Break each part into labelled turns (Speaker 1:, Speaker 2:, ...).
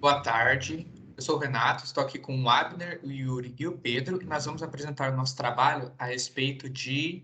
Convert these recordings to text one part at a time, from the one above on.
Speaker 1: Boa tarde, eu sou o Renato, estou aqui com o Abner, o Yuri e o Pedro, e nós vamos apresentar o nosso trabalho a respeito de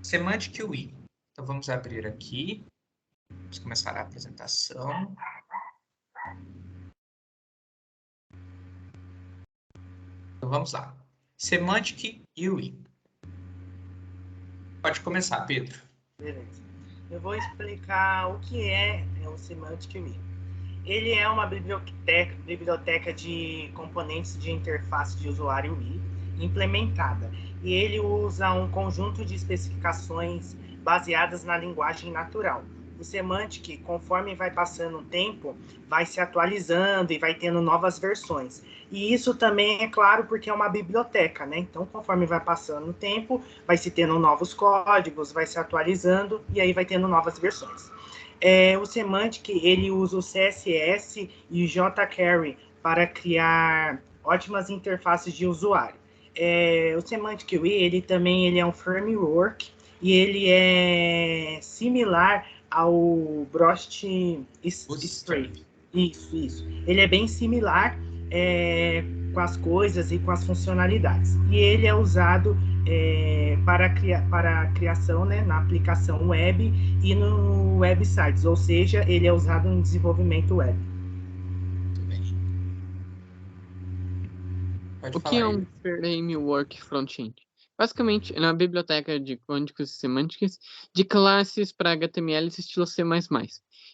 Speaker 1: Semantic UI. Então vamos abrir aqui, vamos começar a apresentação. Então vamos lá. Semantic UI. Pode começar, Pedro.
Speaker 2: Beleza. Eu vou explicar o que é o Semantic UI. Ele é uma biblioteca de componentes de interface de usuário UI implementada. E ele usa um conjunto de especificações baseadas na linguagem natural. O Semantic, conforme vai passando o tempo, vai se atualizando e vai tendo novas versões. E isso também é claro porque é uma biblioteca, né? Então, conforme vai passando o tempo, vai se tendo novos códigos, vai se atualizando e aí vai tendo novas versões. O Semantic, ele usa o CSS e o jQuery para criar ótimas interfaces de usuário. O Semantic UI, ele é um framework e ele é similar ao Bootstrap. Isso. Ele é bem similar com as coisas e com as funcionalidades. E ele é usado para a criação, né, na aplicação web e no websites, ou seja, ele é usado no desenvolvimento web.
Speaker 1: Muito bem. Pode
Speaker 3: O que
Speaker 1: falar,
Speaker 3: é um
Speaker 1: Yuri.
Speaker 3: framework front-end? Basicamente, é uma biblioteca de códigos e semânticas de classes para HTML estilo C++.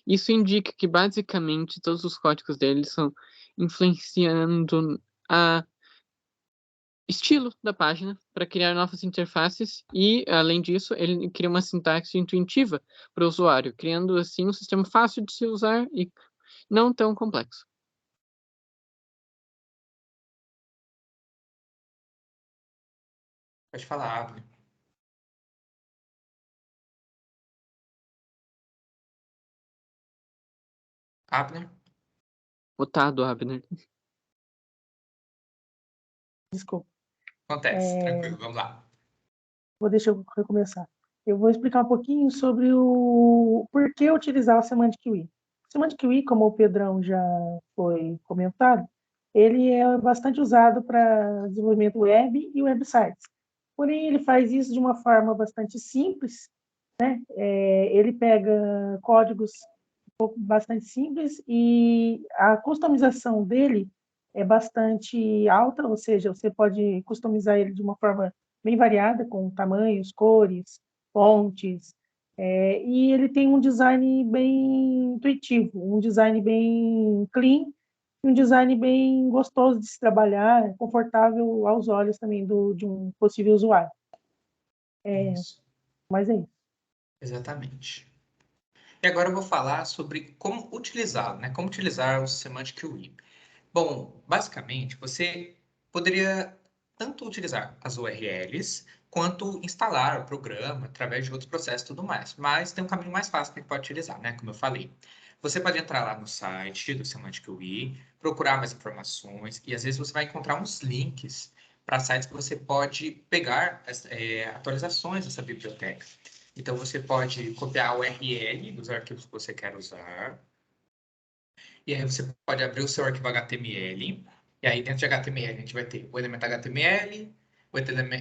Speaker 3: Isso indica que, basicamente, todos os códigos deles estão influenciando a estilo da página para criar novas interfaces e, além disso, ele cria uma sintaxe intuitiva para o usuário, criando, assim, um sistema fácil de se usar e não tão complexo.
Speaker 1: Pode falar, Abner. Abner?
Speaker 3: Mutado, Abner.
Speaker 4: Desculpa.
Speaker 1: Acontece, tranquilo, vamos lá.
Speaker 4: Deixa eu recomeçar. Eu vou explicar um pouquinho sobre o porquê utilizar o Semantic UI. O Semantic UI, como o Pedrão já foi comentado, ele é bastante usado para desenvolvimento web e websites. Porém, ele faz isso de uma forma bastante simples, né? Ele pega códigos bastante simples e a customização dele é bastante alta, ou seja, você pode customizar ele de uma forma bem variada, com tamanhos, cores, fontes, e ele tem um design bem intuitivo, um design bem clean, um design bem gostoso de se trabalhar, confortável aos olhos também de um possível usuário.
Speaker 1: Isso.
Speaker 4: Mas é isso.
Speaker 1: Exatamente. E agora eu vou falar sobre como utilizá-lo, né? Como utilizar o Semantic UI. Bom, basicamente, você poderia tanto utilizar as URLs, quanto instalar o programa através de outros processos e tudo mais. Mas tem um caminho mais fácil que a gente pode utilizar, né? Como eu falei. Você pode entrar lá no site do Semantic UI, procurar mais informações, e às vezes você vai encontrar uns links para sites que você pode pegar atualizações dessa biblioteca. Então, você pode copiar a URL dos arquivos que você quer usar. E aí você pode abrir o seu arquivo HTML. E aí dentro de HTML a gente vai ter o elemento HTML,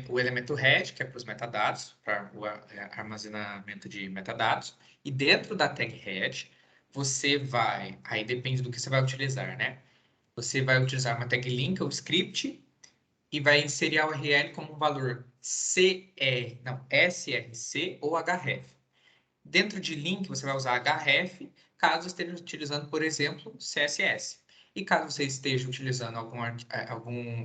Speaker 1: o elemento head, que é para os metadados, para o armazenamento de metadados. E dentro da tag head, você vai... Aí depende do que você vai utilizar, né? Você vai utilizar uma tag link ou script e vai inserir a URL como um valor src ou href. Dentro de link, você vai usar href, caso esteja utilizando, por exemplo, CSS. E caso você esteja utilizando algum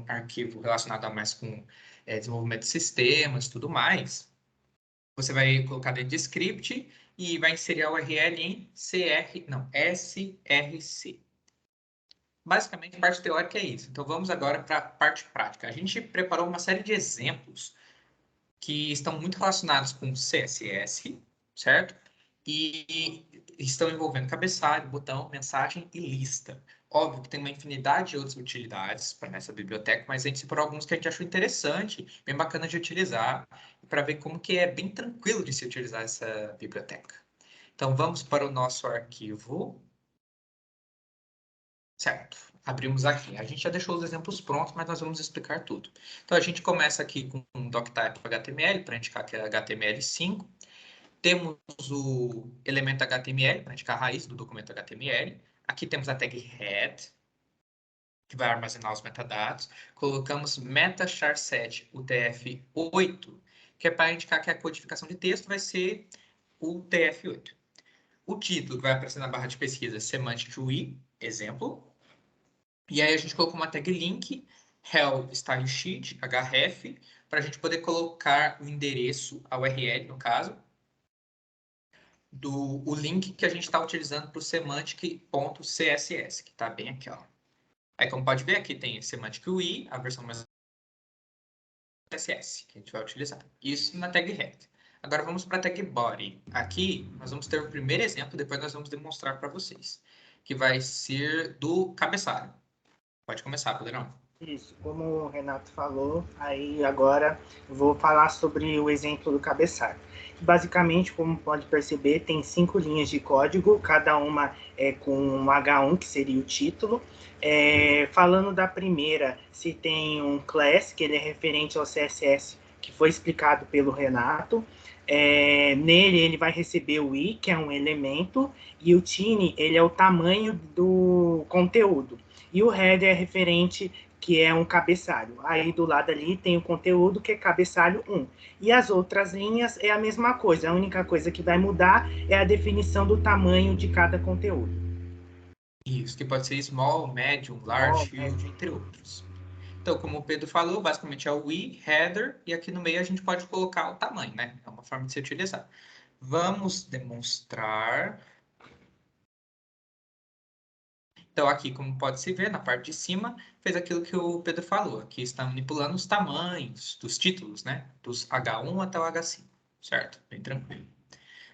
Speaker 1: arquivo relacionado a mais com desenvolvimento de sistemas e tudo mais, você vai colocar dentro de script e vai inserir a URL em src. Basicamente, a parte teórica é isso. Então, vamos agora para a parte prática. A gente preparou uma série de exemplos que estão muito relacionados com CSS, certo? E estão envolvendo cabeçalho, botão, mensagem e lista. Óbvio que tem uma infinidade de outras utilidades para essa biblioteca, mas a gente separou alguns que a gente achou interessante, bem bacana de utilizar, para ver como que é bem tranquilo de se utilizar essa biblioteca. Então, vamos para o nosso arquivo. Certo. Abrimos aqui. A gente já deixou os exemplos prontos, mas nós vamos explicar tudo. Então, a gente começa aqui com um doctype HTML, para indicar que é HTML5. Temos o elemento HTML, para indicar a raiz do documento HTML. Aqui temos a tag head, que vai armazenar os metadados. Colocamos meta char7 UTF-8, que é para indicar que a codificação de texto vai ser o UTF-8. O título que vai aparecer na barra de pesquisa, Semantic UI, exemplo. E aí a gente colocou uma tag link, help style sheet, href, para a gente poder colocar o endereço, a URL no caso, o link que a gente está utilizando para o semantic.css, que está bem aqui, ó. Aí, como pode ver, aqui tem Semantic UI, a versão mais CSS, que a gente vai utilizar. Isso na tag head. Agora vamos para a tag body. Aqui nós vamos ter o primeiro exemplo, depois nós vamos demonstrar para vocês, que vai ser do cabeçalho. Pode começar, Pedrão.
Speaker 2: Isso, como o Renato falou, aí agora eu vou falar sobre o exemplo do cabeçalho. Basicamente, como pode perceber, tem 5 linhas de código, cada uma é com um H1, que seria o título. Falando da primeira, se tem um class, que ele é referente ao CSS, que foi explicado pelo Renato. Nele, ele vai receber o i, que é um elemento, e o tiny, ele é o tamanho do conteúdo. E o header é referente, que é um cabeçalho. Aí do lado ali tem o conteúdo, que é cabeçalho 1. E as outras linhas é a mesma coisa. A única coisa que vai mudar é a definição do tamanho de cada conteúdo.
Speaker 1: Isso, que pode ser small, medium, large, huge, entre outros. Então, como o Pedro falou, basicamente é o i, header, e aqui no meio a gente pode colocar o tamanho, né? É uma forma de se utilizar. Vamos demonstrar. Então, aqui, como pode se ver, na parte de cima, fez aquilo que o Pedro falou. Aqui está manipulando os tamanhos dos títulos, né? Dos H1 até o H5, certo? Bem tranquilo.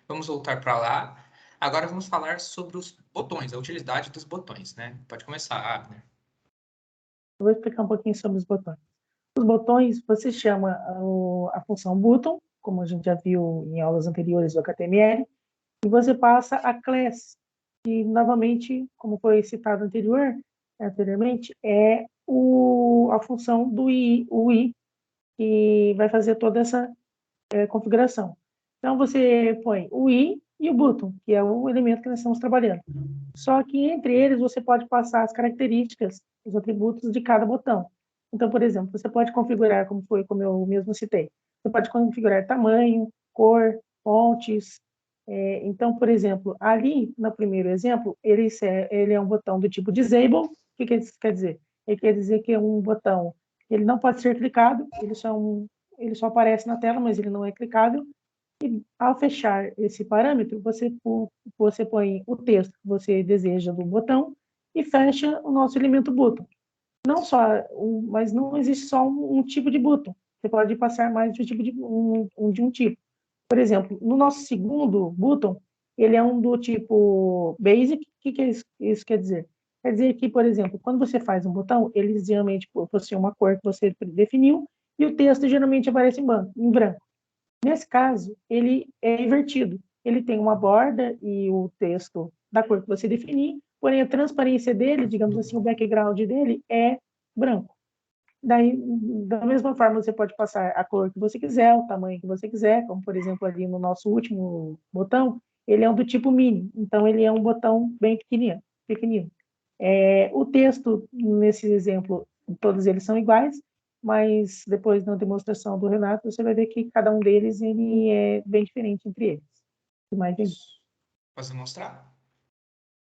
Speaker 1: Vamos voltar para lá. Agora vamos falar sobre os botões, a utilidade dos botões, né? Pode começar, Abner.
Speaker 4: Eu vou explicar um pouquinho sobre os botões. Os botões, você chama a função button, como a gente já viu em aulas anteriores do HTML, e você passa a class, que novamente, como foi citado anteriormente, é a função do o i, que vai fazer toda essa configuração. Então, você põe o i e o button, que é o elemento que nós estamos trabalhando. Só que entre eles você pode passar as características, os atributos de cada botão. Então, por exemplo, você pode configurar, como eu mesmo citei, você pode configurar tamanho, cor, fontes. Então, por exemplo, ali no primeiro exemplo, ele é um botão do tipo disable. O que isso quer dizer? Ele quer dizer que é um botão, ele não pode ser clicado, ele só aparece na tela, mas ele não é clicável. E ao fechar esse parâmetro, você põe o texto que você deseja do botão e fecha o nosso elemento button. Não só, mas não existe só um tipo de button. Você pode passar mais de um tipo. Por exemplo, no nosso segundo button, ele é um do tipo basic. O que isso quer dizer? Quer dizer que, por exemplo, quando você faz um botão, ele geralmente possui uma cor que você definiu e o texto geralmente aparece em branco. Nesse caso, ele é invertido. Ele tem uma borda e o texto da cor que você definir, porém a transparência dele, digamos assim, o background dele é branco. Daí, da mesma forma, você pode passar a cor que você quiser, o tamanho que você quiser, como por exemplo ali no nosso último botão, ele é um do tipo mini, então ele é um botão bem pequenino. O texto, nesse exemplo, todos eles são iguais, mas depois na demonstração do Renato, você vai ver que cada um deles ele é bem diferente entre eles. Mais bem.
Speaker 1: Posso mostrar?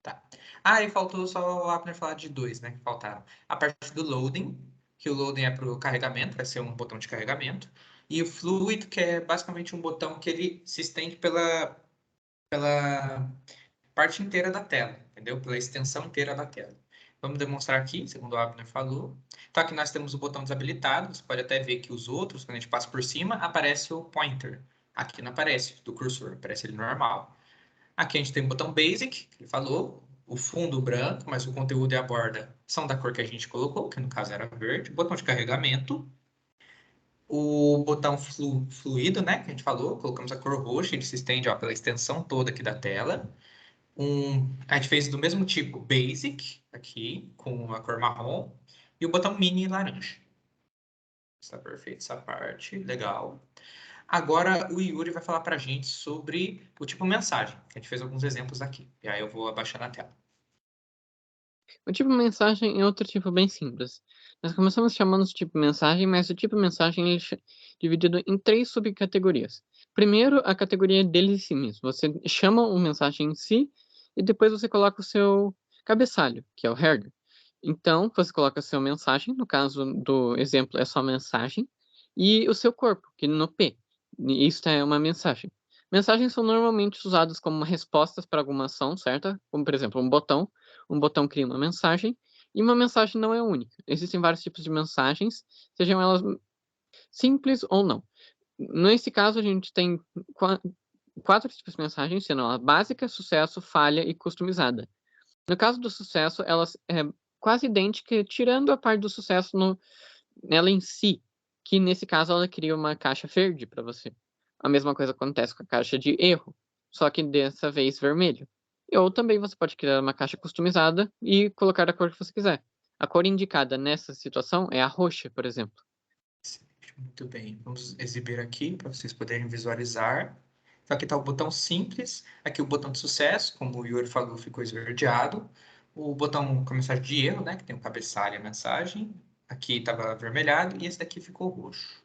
Speaker 1: Tá. Ah, e faltou só o Abner falar de dois, né? Que faltaram. A parte do loading, que o loading é para o carregamento, vai ser um botão de carregamento. E o fluid, que é basicamente um botão que ele se estende pela parte inteira da tela, entendeu? Pela extensão inteira da tela. Vamos demonstrar aqui, segundo o Abner falou. Então, aqui nós temos o botão desabilitado. Você pode até ver que os outros, quando a gente passa por cima, aparece o pointer. Aqui não aparece, do cursor, aparece ele normal. Aqui a gente tem o botão Basic, que ele falou, o fundo branco, mas o conteúdo e a borda são da cor que a gente colocou, que no caso era verde. O botão de carregamento, o botão fluido, né, que a gente falou, colocamos a cor roxa, ele se estende ó, pela extensão toda aqui da tela. A gente fez do mesmo tipo, Basic, aqui, com a cor marrom, e o botão Mini laranja. Está perfeito essa parte, legal. Agora o Yuri vai falar para a gente sobre o tipo mensagem, que a gente fez alguns exemplos aqui. E aí eu vou abaixar na tela.
Speaker 3: O tipo mensagem é outro tipo bem simples. Nós começamos chamando de tipo mensagem, mas o tipo mensagem ele é dividido em 3 subcategorias. Primeiro, a categoria dele em si mesmo. Você chama o mensagem em si e depois você coloca o seu cabeçalho, que é o header. Então, você coloca a sua mensagem, no caso do exemplo é só mensagem, e o seu corpo, que no P. Isso é uma mensagem. Mensagens são normalmente usadas como respostas para alguma ação, certo? Como, por exemplo, um botão. Um botão cria uma mensagem, e uma mensagem não é única. Existem vários tipos de mensagens, sejam elas simples ou não. Nesse caso, a gente tem 4 tipos de mensagens, sendo a básica, sucesso, falha e customizada. No caso do sucesso, elas é quase idêntica, tirando a parte do sucesso nela em si, que nesse caso ela cria uma caixa verde para você. A mesma coisa acontece com a caixa de erro, só que dessa vez vermelho. Ou também você pode criar uma caixa customizada e colocar a cor que você quiser. A cor indicada nessa situação é a roxa, por exemplo.
Speaker 1: Muito bem, vamos exibir aqui para vocês poderem visualizar. Então, aqui está o botão simples, aqui o botão de sucesso, como o Yuri falou, ficou esverdeado. O botão com a mensagem de erro, né, que tem o cabeçalho e a mensagem, aqui estava avermelhado e esse daqui ficou roxo.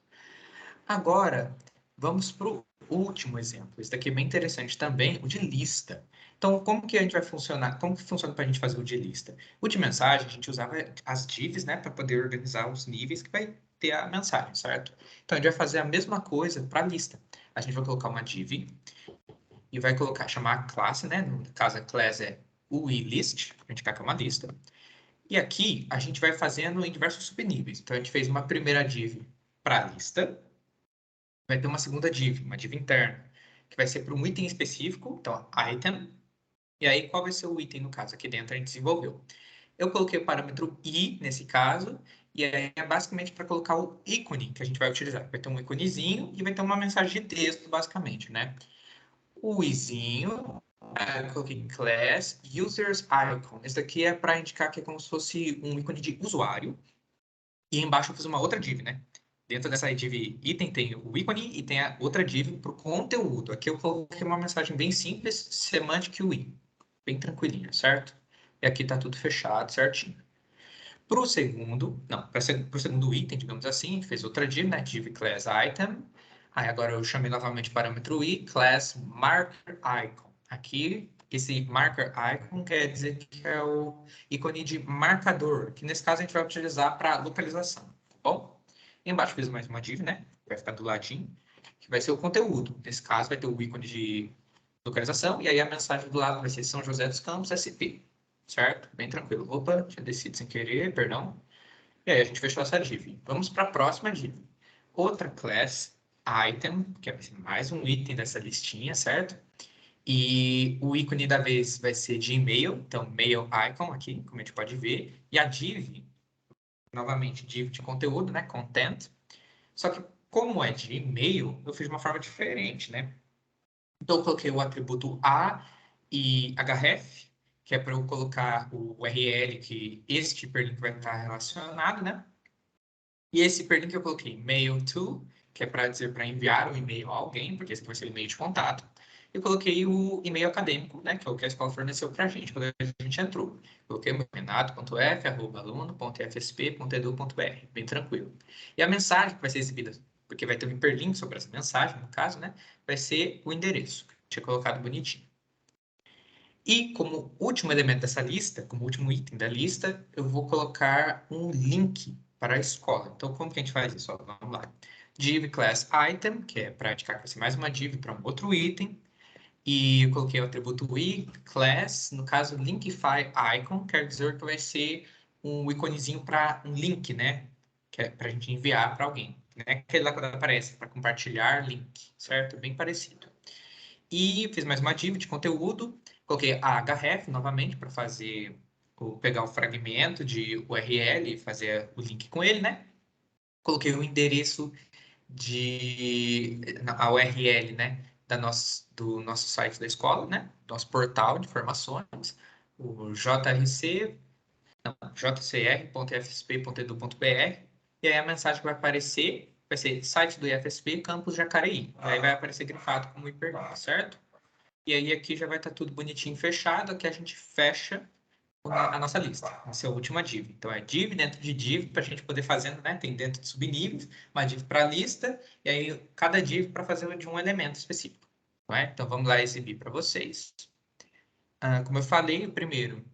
Speaker 1: Agora, vamos para o último exemplo. Esse daqui é bem interessante também, o de lista. Então, como que a gente vai funcionar? Como que funciona para a gente fazer o de lista? O de mensagem, a gente usava as divs, né, para poder organizar os níveis que vai ter a mensagem, certo? Então, a gente vai fazer a mesma coisa para a lista. A gente vai colocar uma div e vai chamar a classe, né? No caso, a class é uilist, a gente quer que é uma lista. E aqui, a gente vai fazendo em diversos subníveis. Então, a gente fez uma primeira div para a lista, vai ter uma segunda div, uma div interna, que vai ser para um item específico, então item, e aí qual vai ser o item no caso? Aqui dentro a gente desenvolveu. Eu coloquei o parâmetro i nesse caso, e aí é basicamente para colocar o ícone que a gente vai utilizar. Vai ter um íconezinho e vai ter uma mensagem de texto, basicamente, né? O izinho, eu coloquei class users icon. Esse daqui é para indicar que é como se fosse um ícone de usuário. E embaixo eu fiz uma outra div, né? Dentro dessa div item tem o ícone e tem a outra div para o conteúdo. Aqui eu coloquei uma mensagem bem simples, semantic UI. Bem tranquilinha, certo? E aqui está tudo fechado, certinho. Para o segundo, não, para o segundo item, digamos assim, a gente fez outra div, né? Div class item. Aí agora eu chamei novamente o parâmetro i, class marker icon. Aqui, esse marker icon quer dizer que é o ícone de marcador, que nesse caso a gente vai utilizar para localização, tá bom? E embaixo fiz mais uma div, né? Vai ficar do ladinho, que vai ser o conteúdo. Nesse caso vai ter o ícone de localização e aí a mensagem do lado vai ser São José dos Campos, SP. Certo? Bem tranquilo. Opa, tinha descido sem querer, perdão. E aí a gente fechou essa div. Vamos para a próxima div. Outra class, item, que vai ser mais um item dessa listinha, certo? E o ícone da vez vai ser de e-mail, então mail icon aqui, como a gente pode ver. E a div, novamente, div de conteúdo, né? Content. Só que como é de e-mail, eu fiz de uma forma diferente, né? Então eu coloquei o atributo a e href, que é para eu colocar o URL que este hiperlink vai estar relacionado, né? E esse hiperlink eu coloquei mail to, que é para dizer para enviar um e-mail a alguém, porque esse aqui vai ser o e-mail de contato. Eu coloquei o e-mail acadêmico, né, que é o que a escola forneceu para a gente quando a gente entrou. Coloquei renato.f@aluno.fsp.edu.br, bem tranquilo. E a mensagem que vai ser exibida, porque vai ter um hiperlink sobre essa mensagem, no caso, né, vai ser o endereço, que eu tinha colocado bonitinho. E como último elemento dessa lista, como último item da lista, eu vou colocar um link para a escola. Então, como que a gente faz isso? Ó, vamos lá. Div class item, que é para indicar que vai ser mais uma div para um outro item. E eu coloquei o atributo i, class, no caso, linkify icon, quer dizer que vai ser um iconezinho para um link, né? Que é para a gente enviar para alguém. Né? Aquele lá quando aparece, para compartilhar link, certo? Bem parecido. E fiz mais uma div de conteúdo. Coloquei a href novamente para pegar o fragmento de URL e fazer o link com ele, né? Coloquei o endereço a URL, né? do nosso site da escola, né? Nosso portal de informações, o jcr.fsp.edu.br, e aí a mensagem que vai aparecer vai ser site do IFSP Campus Jacareí. E aí vai aparecer grifado como hiperlink, certo? E aí aqui já vai estar tudo bonitinho fechado, aqui a gente fecha a nossa lista. Essa é a última div. Então é div dentro de div para a gente poder fazendo, né? Tem dentro de subníveis, uma div para a lista, e aí cada div para fazer de um elemento específico. Não é? Então vamos lá exibir para vocês. Como eu falei, primeiro,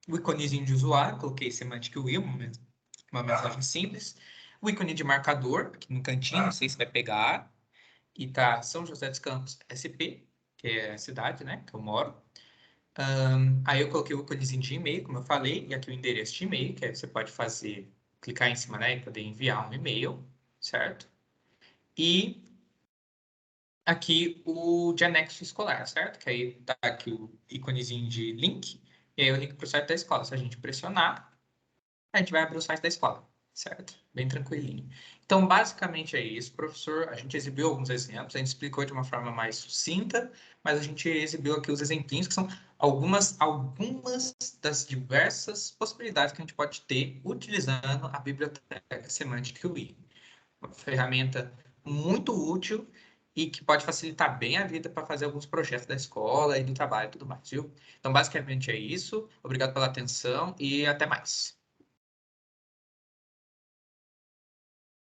Speaker 1: o iconezinho de usuário, coloquei Semantic Wheel, uma mensagem simples. O ícone de marcador, aqui no cantinho, não sei se vai pegar. E tá São José dos Campos SP, que é a cidade, né, que eu moro. Aí eu coloquei o íconezinho de e-mail, como eu falei, e aqui o endereço de e-mail, que aí você pode fazer, clicar em cima, né, e poder enviar um e-mail, certo? E aqui o de anexo escolar, certo? Que aí tá aqui o íconezinho de link, e aí o link para o site da escola. Se a gente pressionar, a gente vai abrir o site da escola, certo? Bem tranquilinho. Então, basicamente é isso, professor. A gente exibiu alguns exemplos, a gente explicou de uma forma mais sucinta, mas a gente exibiu aqui os exemplinhos, que são algumas das diversas possibilidades que a gente pode ter utilizando a biblioteca Semantic UI. Uma ferramenta muito útil e que pode facilitar bem a vida para fazer alguns projetos da escola e do trabalho e tudo mais, viu? Então, basicamente é isso. Obrigado pela atenção e até mais.